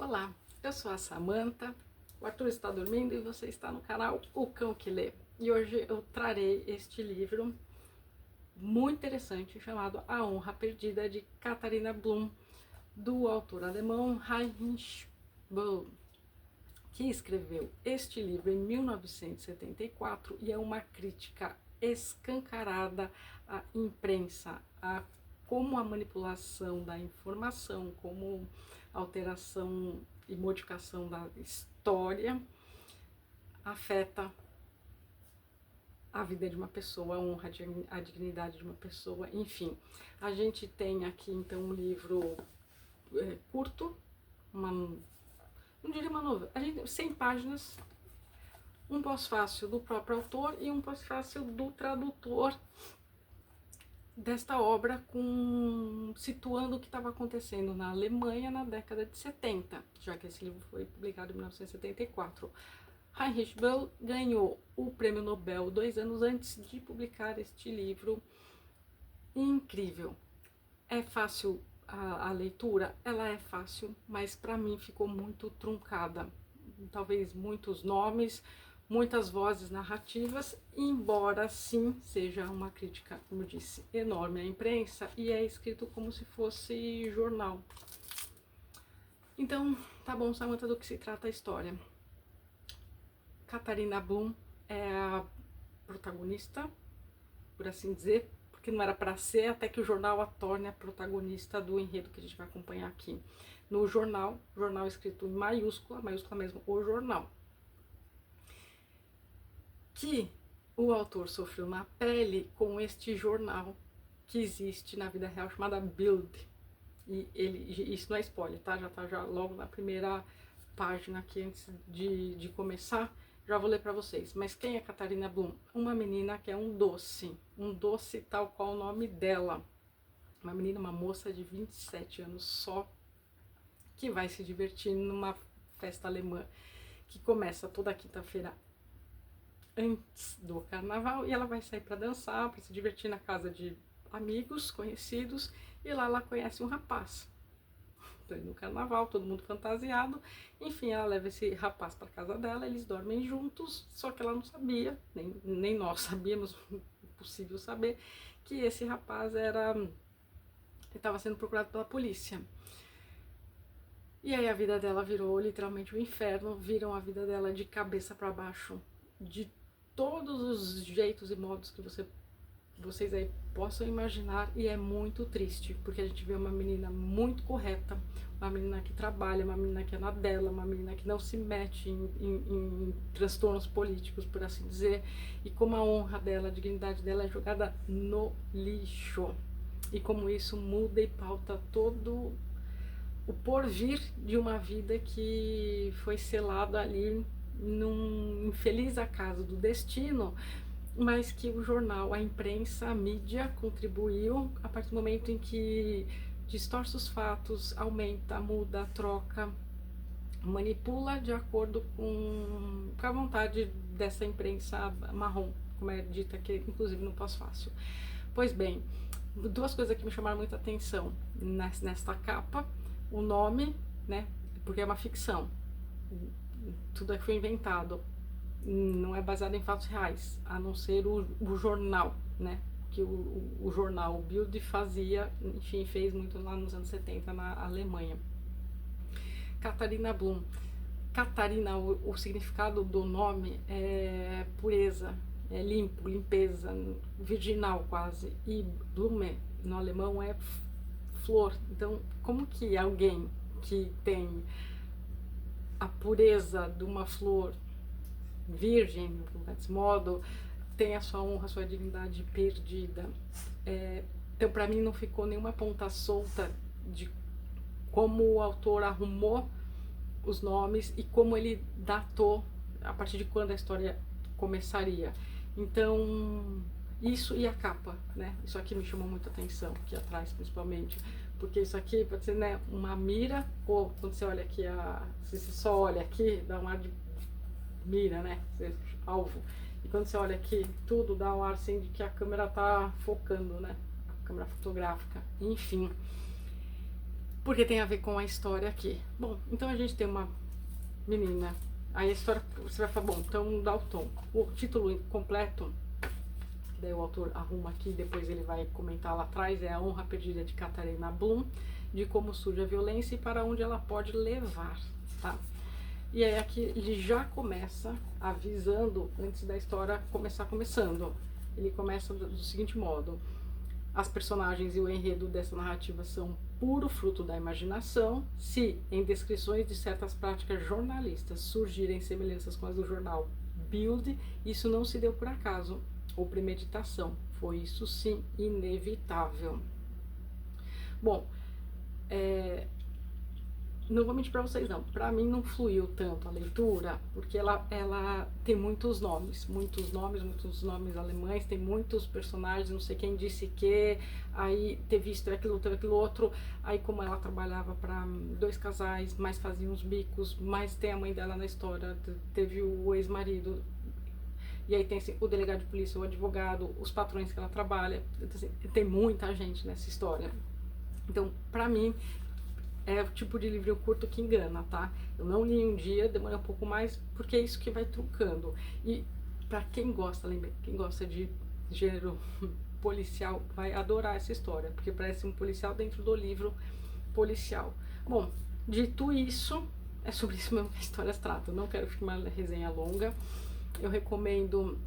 Olá, eu sou a Samantha, o Arthur está dormindo e você está no canal O Cão que Lê. E hoje eu trarei este livro muito interessante chamado A Honra Perdida, de Katharina Blum, do autor alemão Heinrich Böll, que escreveu este livro em 1974 e é uma crítica escancarada à imprensa, a como a manipulação da informação, como alteração e modificação da história afeta a vida de uma pessoa, a honra, a dignidade de uma pessoa, enfim. A gente tem aqui então um livro curto, não diria uma novela, 100 páginas, um pós-fácil do próprio autor e um pós-fácil do tradutor desta obra, situando o que estava acontecendo na Alemanha na década de 70, já que esse livro foi publicado em 1974. Heinrich Böll ganhou o Prêmio Nobel 2 anos antes de publicar este livro incrível. É fácil a leitura? Ela é fácil, mas para mim ficou muito truncada. Talvez muitos nomes, muitas vozes narrativas, embora sim seja uma crítica, como eu disse, enorme à imprensa, e é escrito como se fosse jornal. Então, tá bom, Samantha, do que se trata a história? Katharina Blum é a protagonista, por assim dizer, porque não era para ser, até que o jornal a torne a protagonista do enredo que a gente vai acompanhar aqui. No jornal escrito em maiúscula mesmo, o jornal, que o autor sofreu na pele com este jornal que existe na vida real, chamada Bild. E isso não é spoiler, tá? Já tá logo na primeira página aqui, antes de começar, já vou ler para vocês. Mas quem é Katharina Blum? Uma menina que é um doce tal qual o nome dela. Uma menina, uma moça de 27 anos só, que vai se divertir numa festa alemã que começa toda quinta-feira antes do carnaval, e ela vai sair para dançar, para se divertir na casa de amigos, conhecidos, e lá ela conhece um rapaz. No carnaval, todo mundo fantasiado, enfim, ela leva esse rapaz para casa dela, eles dormem juntos, só que ela não sabia, nem nós sabíamos, impossível saber, que esse rapaz estava sendo procurado pela polícia. E aí a vida dela virou literalmente um inferno, viram a vida dela de cabeça para baixo, de todos os jeitos e modos que vocês aí possam imaginar, e é muito triste, porque a gente vê uma menina muito correta, uma menina que trabalha, uma menina que é na dela, uma menina que não se mete em transtornos políticos, por assim dizer, e como a honra dela, a dignidade dela é jogada no lixo, e como isso muda e pauta todo o porvir de uma vida que foi selado ali num infeliz acaso do destino, mas que o jornal, a imprensa, a mídia contribuiu a partir do momento em que distorce os fatos, aumenta, muda, troca, manipula de acordo com a vontade dessa imprensa marrom, como é dita aqui, inclusive no pós-fácil. Pois bem, duas coisas que me chamaram muita atenção nesta capa: o nome, né, porque é uma ficção, tudo é que foi inventado, não é baseado em fatos reais, a não ser o jornal, né, que o jornal Bild fazia, enfim, fez muito lá nos anos 70 na Alemanha. Katharina Blum. Katharina, o significado do nome é pureza, é limpo, limpeza, virginal quase, e Blume no alemão é flor. Então, como que alguém que tem a pureza de uma flor virgem, desse modo, tem a sua honra, a sua dignidade perdida? Então, para mim, não ficou nenhuma ponta solta de como o autor arrumou os nomes e como ele datou a partir de quando a história começaria. Então, isso e a capa, né? Isso aqui me chamou muita atenção, aqui atrás principalmente, porque isso aqui pode ser, né, uma mira, ou quando você olha aqui, se você só olha aqui, dá um ar de mira, né? Alvo. E quando você olha aqui, tudo dá um ar assim de que a câmera tá focando, né? A câmera fotográfica, enfim. porque tem a ver com a história aqui. Bom, então a gente tem uma menina, aí a história, você vai falar, bom, então dá o tom. O título completo, daí o autor arruma aqui, depois ele vai comentar lá atrás, é A Honra Perdida de Katharina Blum, de como surge a violência e para onde ela pode levar, tá? E aí aqui ele já começa avisando, antes da história começando. Ele começa do seguinte modo: as personagens e o enredo dessa narrativa são puro fruto da imaginação. Se, em descrições de certas práticas jornalistas, surgirem semelhanças com as do jornal Bild, isso não se deu por acaso ou premeditação. Foi isso sim inevitável. Bom, não vou mentir para vocês não, para mim não fluiu tanto a leitura, porque ela tem muitos nomes alemães, tem muitos personagens, não sei quem disse que, aí teve isso, teve aquilo outro, aí como ela trabalhava para dois casais, mais fazia uns bicos, mais tem a mãe dela na história, teve o ex-marido, e aí tem assim, o delegado de polícia, o advogado, os patrões que ela trabalha, assim, tem muita gente nessa história. Então, para mim, é o tipo de livro curto que engana, tá? Eu não li um dia, demora um pouco mais, porque é isso que vai truncando. E pra quem gosta, lembra, quem gosta de gênero policial, vai adorar essa história, porque parece um policial dentro do livro policial. Bom, dito isso, é sobre isso mesmo que a história se trata. Eu não quero ficar uma resenha longa. Eu recomendo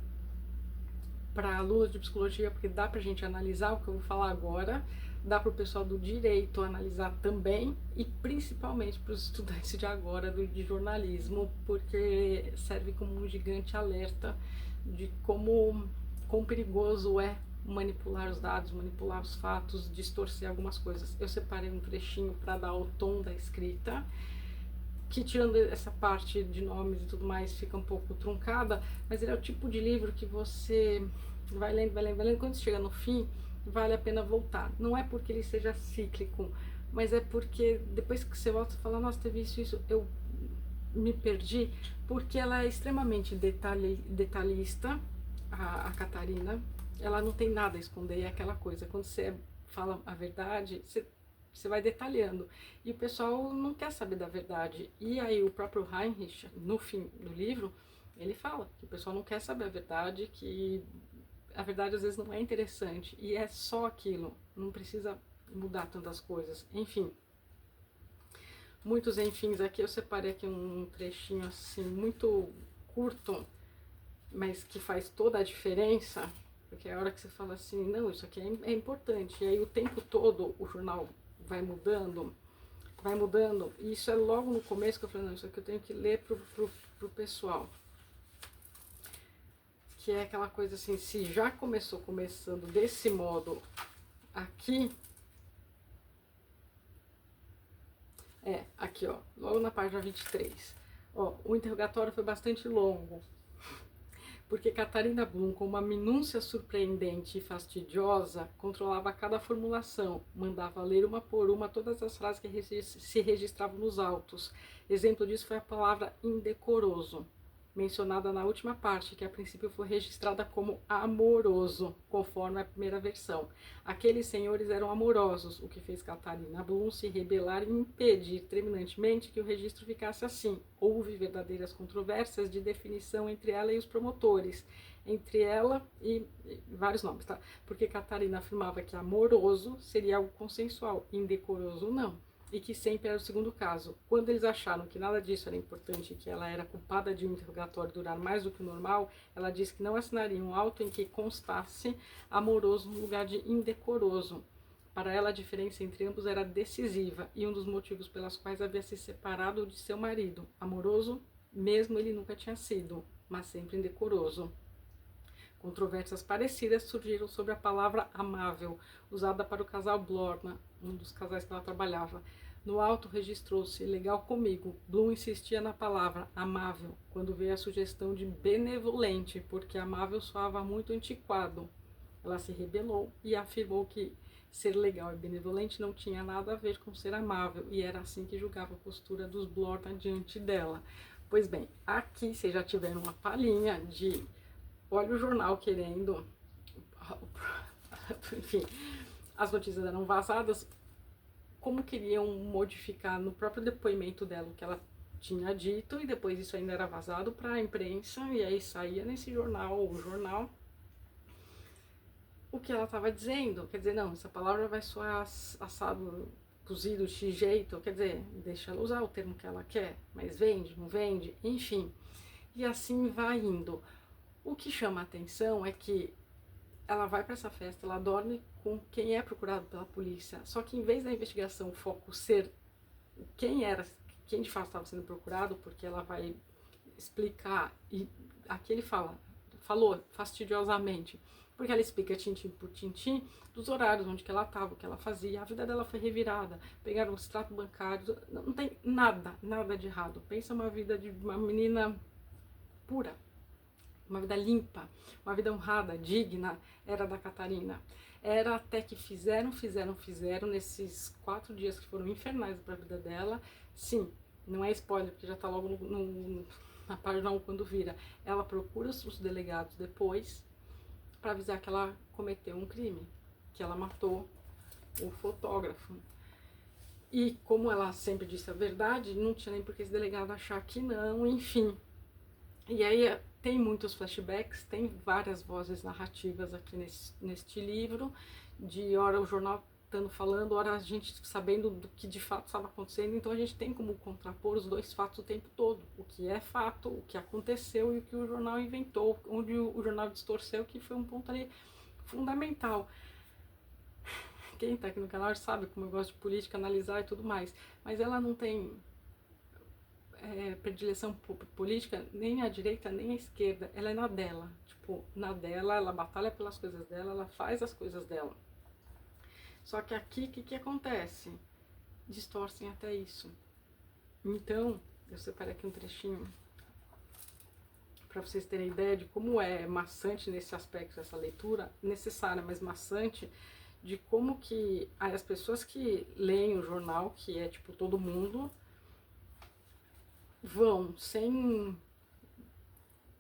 para alunos de psicologia, porque dá pra gente analisar o que eu vou falar agora, dá para o pessoal do direito analisar também, e principalmente para os estudantes de agora de jornalismo, porque serve como um gigante alerta de quão perigoso é manipular os dados, manipular os fatos, distorcer algumas coisas. Eu separei um trechinho para dar o tom da escrita, que tirando essa parte de nomes e tudo mais fica um pouco truncada, mas ele é o tipo de livro que você vai lendo, quando chega no fim, vale a pena voltar. Não é porque ele seja cíclico, mas é porque depois que você volta, você fala, nossa, teve isso, eu me perdi, porque ela é extremamente detalhista, a Catarina, ela não tem nada a esconder, é aquela coisa, quando você fala a verdade, você vai detalhando, e o pessoal não quer saber da verdade, e aí o próprio Heinrich, no fim do livro, ele fala que o pessoal não quer saber a verdade, que a verdade às vezes não é interessante, e é só aquilo, não precisa mudar tantas coisas, enfim. Muitos enfins aqui, eu separei aqui um trechinho assim, muito curto, mas que faz toda a diferença, porque é a hora que você fala assim, não, isso aqui é importante, e aí o tempo todo o jornal vai mudando, e isso é logo no começo que eu falei, não, isso aqui eu tenho que ler pro pessoal. Que é aquela coisa assim, se já começando desse modo aqui, aqui ó, logo na página 23, ó, o interrogatório foi bastante longo, porque Catarina Blum, com uma minúcia surpreendente e fastidiosa, controlava cada formulação, mandava ler uma por uma todas as frases que se registravam nos autos. Exemplo disso foi a palavra indecoroso, mencionada na última parte, que a princípio foi registrada como amoroso, conforme a primeira versão. Aqueles senhores eram amorosos, o que fez Catarina Blum se rebelar e impedir terminantemente que o registro ficasse assim. Houve verdadeiras controvérsias de definição entre ela e os promotores, entre ela e vários nomes, tá? Porque Catarina afirmava que amoroso seria algo consensual, indecoroso não, e que sempre era o segundo caso. Quando eles acharam que nada disso era importante e que ela era culpada de um interrogatório durar mais do que o normal, ela disse que não assinaria um auto em que constasse amoroso no lugar de indecoroso. Para ela, a diferença entre ambos era decisiva e um dos motivos pelas quais havia se separado de seu marido. Amoroso, mesmo ele nunca tinha sido, mas sempre indecoroso. Controvérsias parecidas surgiram sobre a palavra amável, usada para o casal Blorna, um dos casais que ela trabalhava. No auto registrou-se legal comigo. Blum insistia na palavra amável, quando veio a sugestão de benevolente, porque amável soava muito antiquado. Ela se rebelou e afirmou que ser legal e benevolente não tinha nada a ver com ser amável, e era assim que julgava a postura dos Blorna diante dela. Pois bem, aqui vocês já tiveram uma palhinha de... Olha o jornal querendo, enfim, as notícias eram vazadas como queriam modificar no próprio depoimento dela o que ela tinha dito, e depois isso ainda era vazado para a imprensa, e aí saía nesse jornal, o jornal, o que ela estava dizendo. Quer dizer, não, essa palavra vai soar assado, cozido, de jeito, quer dizer, deixa ela usar o termo que ela quer, mas vende, não vende, enfim. E assim vai indo. O que chama a atenção é que ela vai para essa festa, ela dorme com quem é procurado pela polícia, só que em vez da investigação o foco ser quem era, quem de fato estava sendo procurado, porque ela vai explicar, e aqui ele falou fastidiosamente, porque ela explica tintim por tintim dos horários, onde que ela estava, o que ela fazia, a vida dela foi revirada, pegaram o extrato bancário, não tem nada de errado. Pensa uma vida de uma menina pura, uma vida limpa, uma vida honrada, digna, era da Catarina. Era até que fizeram nesses 4 dias que foram infernais para a vida dela. Sim, não é spoiler, porque já tá logo na página 1 quando vira. Ela procura os delegados depois para avisar que ela cometeu um crime, que ela matou o fotógrafo. E como ela sempre disse a verdade, não tinha nem por que esse delegado achar que não, enfim. E aí tem muitos flashbacks, tem várias vozes narrativas aqui neste livro, de hora o jornal estando falando, hora a gente sabendo do que de fato estava acontecendo, então a gente tem como contrapor os dois fatos o tempo todo, o que é fato, o que aconteceu e o que o jornal inventou, onde o jornal distorceu, que foi um ponto ali fundamental. Quem está aqui no canal sabe como eu gosto de política, analisar e tudo mais, mas ela não tem predileção política nem à direita nem à esquerda, ela é na dela, tipo, na dela, ela batalha pelas coisas dela, ela faz as coisas dela. Só que aqui, o que acontece? Distorcem até isso. Então, eu separei aqui um trechinho para vocês terem ideia de como é maçante nesse aspecto essa leitura, necessária, mas maçante, de como que as pessoas que leem o jornal, que é tipo todo mundo, vão sem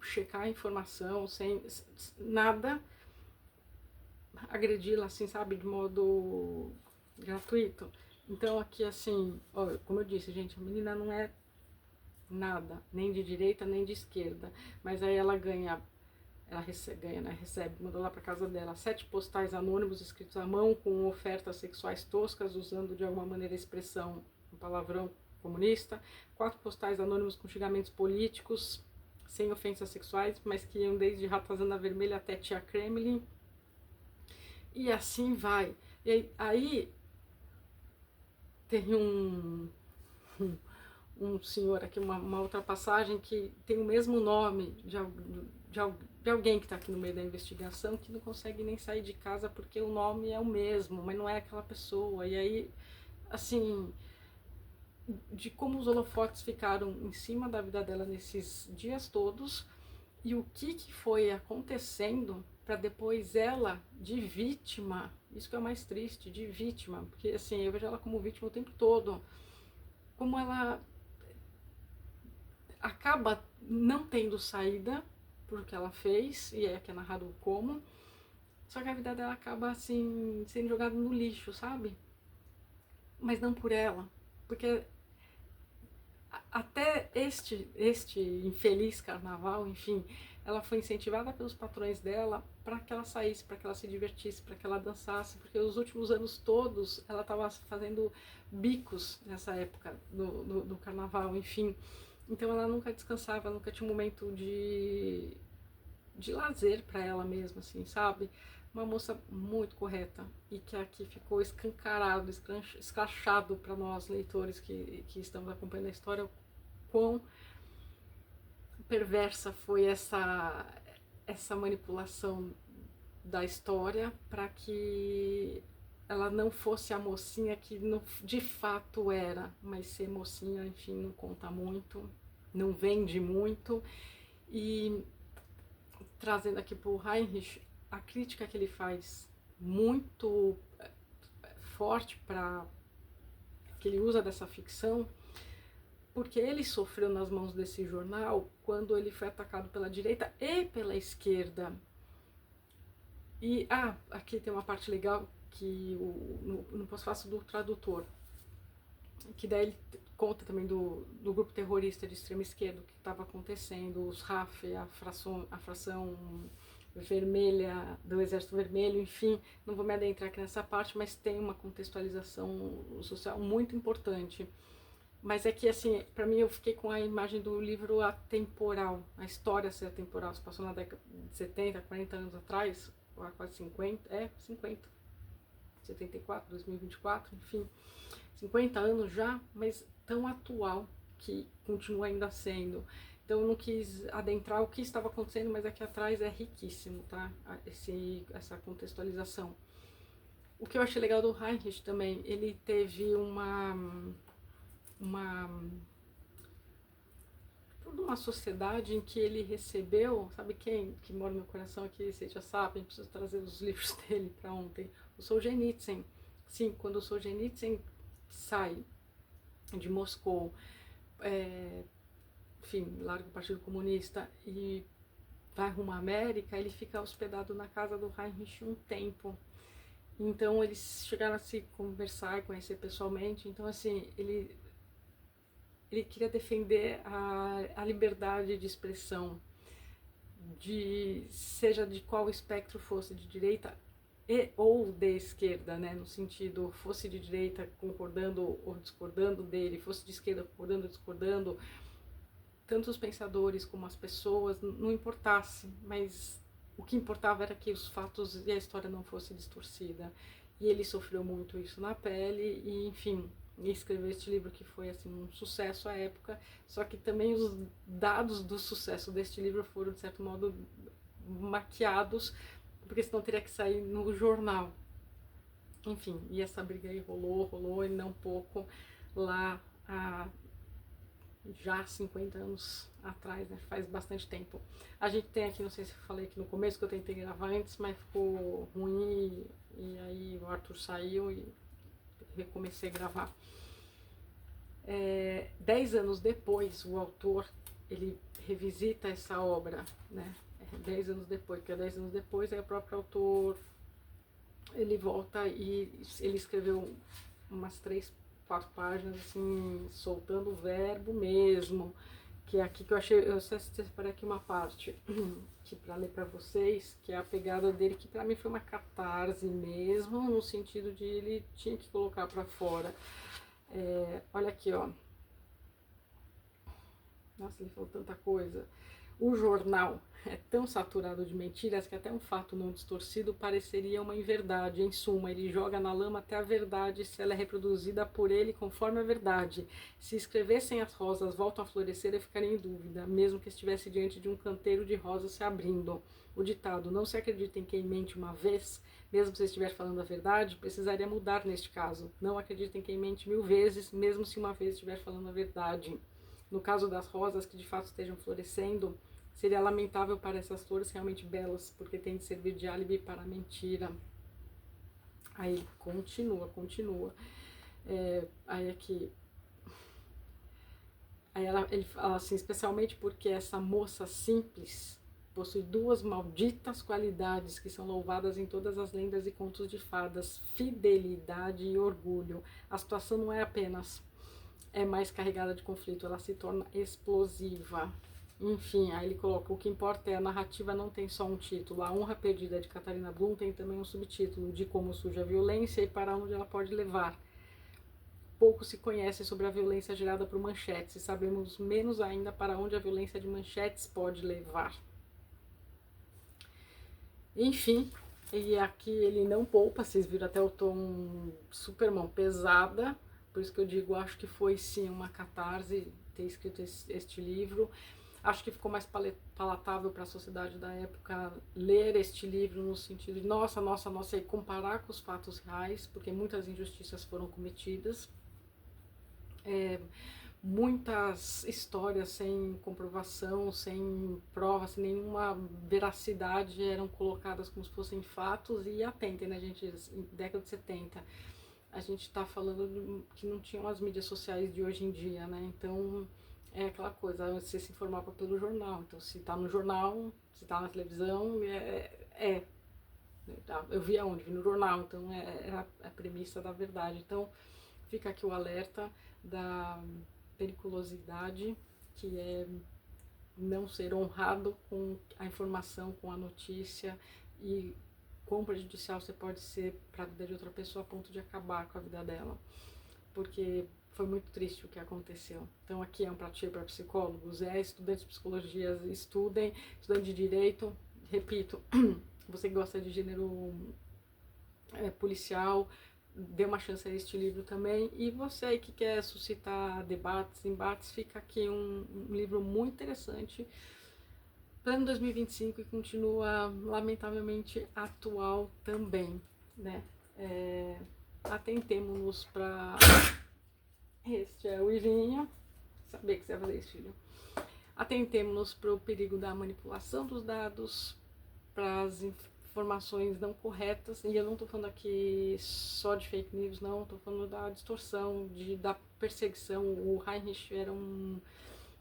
checar a informação, sem nada, agredi-la assim, sabe, de modo gratuito. Então aqui assim, ó, como eu disse, gente, a menina não é nada, nem de direita nem de esquerda, mas aí ela recebe, mandou lá para casa dela 7 postais anônimos escritos à mão com ofertas sexuais toscas, usando de alguma maneira a expressão, um palavrão comunista, 4 postais anônimos com xingamentos políticos, sem ofensas sexuais, mas que iam desde Ratazana Vermelha até Tia Kremlin, e assim vai. E aí tem um senhor aqui, uma outra passagem que tem o mesmo nome de alguém que está aqui no meio da investigação, que não consegue nem sair de casa porque o nome é o mesmo, mas não é aquela pessoa. E aí, assim, de como os holofotes ficaram em cima da vida dela nesses dias todos, e o que foi acontecendo para depois ela, de vítima, isso que é o mais triste, de vítima, porque assim, eu vejo ela como vítima o tempo todo, como ela acaba não tendo saída por que ela fez, e aqui é narrado como, só que a vida dela acaba assim, sendo jogada no lixo, sabe? Mas não por ela, porque até este infeliz carnaval, enfim, ela foi incentivada pelos patrões dela para que ela saísse, para que ela se divertisse, para que ela dançasse, porque os últimos anos todos ela estava fazendo bicos nessa época do carnaval, enfim. Então ela nunca descansava, nunca tinha um momento de lazer para ela mesma, assim, sabe? Uma moça muito correta e que aqui ficou escancarado, escrachado para nós leitores que estamos acompanhando a história, o quão perversa foi essa manipulação da história para que ela não fosse a mocinha que de fato era, mas ser mocinha, enfim, não conta muito, não vende muito. E trazendo aqui para o Heinrich, a crítica que ele faz muito forte para que ele usa dessa ficção, porque ele sofreu nas mãos desse jornal quando ele foi atacado pela direita e pela esquerda. E aqui tem uma parte legal que no pós-fácil do tradutor, que daí ele conta também do grupo terrorista de extrema esquerda que estava acontecendo, os RAF, a fração vermelha do Exército Vermelho, enfim, não vou me adentrar aqui nessa parte, mas tem uma contextualização social muito importante. Mas é que, assim, para mim eu fiquei com a imagem do livro atemporal, a história ser atemporal, se passou na década de 70, 40 anos atrás, ou há quase 50, 50, 74, 2024, enfim, 50 anos já, mas tão atual que continua ainda sendo. Então eu não quis adentrar o que estava acontecendo, mas aqui atrás é riquíssimo, tá? Essa contextualização. O que eu achei legal do Heinrich também, ele teve toda uma sociedade em que ele recebeu, sabe quem que mora no meu coração aqui, vocês já sabem, preciso trazer os livros dele para ontem, o Solzhenitsyn. Sim, quando o Solzhenitsyn sai de Moscou, enfim, larga o Partido Comunista e vai rumo à América, ele fica hospedado na casa do Heinrich um tempo. Então eles chegaram a se conversar, conhecer pessoalmente. Então, assim, ele queria defender a liberdade de expressão, seja de qual espectro fosse, de direita ou de esquerda, né, no sentido, fosse de direita concordando ou discordando dele, fosse de esquerda concordando ou discordando, tanto os pensadores como as pessoas, não importasse, mas o que importava era que os fatos e a história não fosse distorcida. E ele sofreu muito isso na pele e, enfim, escreveu este livro que foi assim um sucesso à época, só que também os dados do sucesso deste livro foram, de certo modo, maquiados, porque senão teria que sair no jornal. Enfim, e essa briga aí rolou e não pouco lá já 50 anos atrás, né? Faz bastante tempo. A gente tem aqui, não sei se eu falei aqui no começo, que eu tentei gravar antes, mas ficou ruim e aí o Arthur saiu e recomecei a gravar. 10 anos depois, o autor, ele revisita essa obra, né? 10 anos depois, porque 10 anos depois aí o próprio autor, ele volta e ele escreveu umas 3, 4 páginas, assim, soltando o verbo mesmo, que é aqui que eu achei, eu separei aqui uma parte que para ler para vocês, que é a pegada dele, que para mim foi uma catarse mesmo, no sentido de ele tinha que colocar para fora. Olha aqui, ó. Nossa, ele falou tanta coisa. O jornal é tão saturado de mentiras que até um fato não distorcido pareceria uma inverdade. Em suma, ele joga na lama até a verdade, se ela é reproduzida por ele conforme a verdade. Se escrevessem as rosas voltam a florescer, eu ficaria em dúvida, mesmo que estivesse diante de um canteiro de rosas se abrindo. O ditado, não se acredita em quem mente uma vez, mesmo se estiver falando a verdade, precisaria mudar neste caso. Não acredita em quem mente 1000 vezes, mesmo se uma vez estiver falando a verdade. No caso das rosas que de fato estejam florescendo, seria lamentável para essas flores realmente belas, porque tem de servir de álibi para a mentira. Aí continua. Aí aqui. Ele fala assim, especialmente porque essa moça simples possui 2 malditas qualidades que são louvadas em todas as lendas e contos de fadas: fidelidade e orgulho. A situação não é apenas mais carregada de conflito, ela se torna explosiva. Enfim, aí ele coloca, o que importa é a narrativa não tem só um título. A honra perdida de Catarina Blum tem também um subtítulo, de como surge a violência e para onde ela pode levar. Pouco se conhece sobre a violência gerada por manchetes e sabemos menos ainda para onde a violência de manchetes pode levar. Enfim, e aqui ele não poupa, vocês viram até o tom super mão pesada, por isso que eu digo, acho que foi sim uma catarse ter escrito este livro. Acho que ficou mais palatável para a sociedade da época ler este livro no sentido de nossa, e comparar com os fatos reais, porque muitas injustiças foram cometidas. Muitas histórias sem comprovação, sem prova, sem nenhuma veracidade eram colocadas como se fossem fatos. E atentem, né, gente, década de 70, a gente está falando que não tinham as mídias sociais de hoje em dia, né, então é aquela coisa, você se informava pelo jornal, então se tá no jornal, se tá na televisão, eu vi aonde? Vi no jornal, então era a premissa da verdade. Então fica aqui o alerta da periculosidade, que é não ser honrado com a informação, com a notícia, e quão prejudicial você pode ser para a vida de outra pessoa a ponto de acabar com a vida dela, porque foi muito triste o que aconteceu. Então aqui é um prato cheio para psicólogos, estudantes de psicologia, estudem, estudante de direito, repito, você que gosta de gênero policial, dê uma chance a este livro também. E você aí que quer suscitar debates, embates, fica aqui um livro muito interessante, plano 2025, e continua lamentavelmente atual também, né? Atentemos-nos para... Este é o Ivinha, sabia que você ia fazer isso, filho. Atentemos-nos para o perigo da manipulação dos dados, para as informações não corretas, e eu não estou falando aqui só de fake news, não, estou falando da distorção, da perseguição. O Heinrich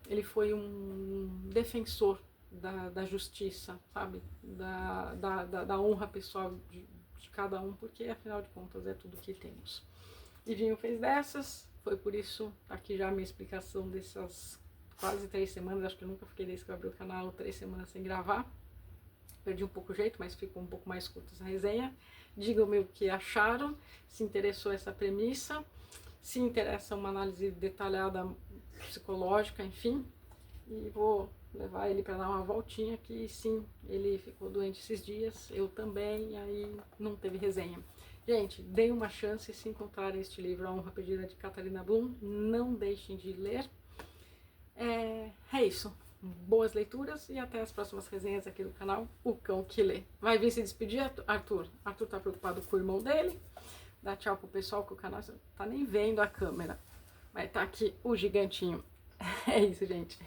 ele foi um defensor da justiça, sabe, da honra pessoal de cada um, porque afinal de contas é tudo que temos. Ivinho fez dessas, foi por isso aqui já a minha explicação dessas quase 3 semanas, acho que eu nunca fiquei desde que eu abri o canal 3 semanas sem gravar. Perdi um pouco o jeito, mas ficou um pouco mais curta essa resenha. Digam-me o que acharam, se interessou essa premissa, se interessa uma análise detalhada psicológica, enfim. E vou levar ele para dar uma voltinha, que sim, ele ficou doente esses dias, eu também, e aí não teve resenha. Gente, deem uma chance se encontrarem este livro, A Honra Perdida, de Catharina Blum, não deixem de ler. É isso. Boas leituras e até as próximas resenhas aqui do canal O Cão que Lê. Vai vir se despedir, Arthur? Arthur tá preocupado com o irmão dele. Dá tchau pro pessoal, que o canal tá nem vendo a câmera. Mas tá aqui o gigantinho. É isso, gente.